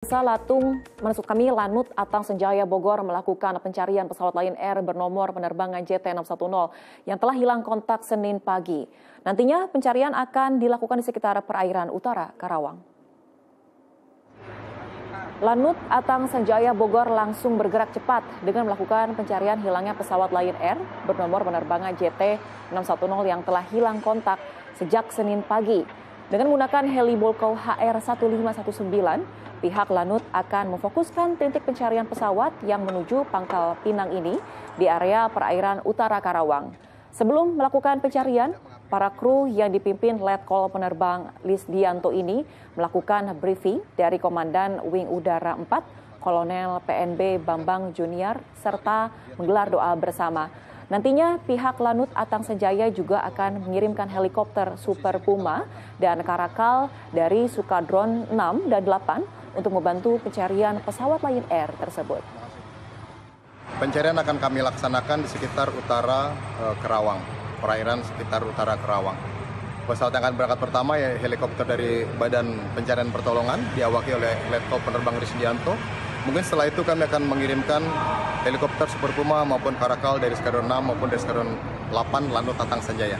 Desa Latung, maksud kami Lanut Atang Senjaya Bogor melakukan pencarian pesawat Lion Air bernomor penerbangan JT610 yang telah hilang kontak Senin pagi. Nantinya pencarian akan dilakukan di sekitar perairan utara Karawang. Lanut Atang Senjaya Bogor langsung bergerak cepat dengan melakukan pencarian hilangnya pesawat Lion Air bernomor penerbangan JT610 yang telah hilang kontak sejak Senin pagi. Dengan menggunakan heli Bolko HR-1519, pihak Lanut akan memfokuskan titik pencarian pesawat yang menuju Pangkal Pinang ini di area perairan utara Karawang. Sebelum melakukan pencarian, para kru yang dipimpin Letkol Penerbang Lisdianto ini melakukan briefing dari Komandan Wing Udara 4, Kolonel PNB Bambang Junior, serta menggelar doa bersama. Nantinya pihak Lanut Atang Senjaya juga akan mengirimkan helikopter Super Puma dan Karakal dari Sukadron 6 dan 8 untuk membantu pencarian pesawat Lion Air tersebut. Pencarian akan kami laksanakan di sekitar utara Karawang, perairan sekitar utara Karawang. Pesawat yang akan berangkat pertama ya helikopter dari Badan Pencarian Pertolongan diawaki oleh Letkol Penerbang Risdianto. Mungkin setelah itu kami akan mengirimkan helikopter Super Puma maupun Karakal dari Skadron 6 maupun dari Skadron 8 Lanut Atang Senjaya.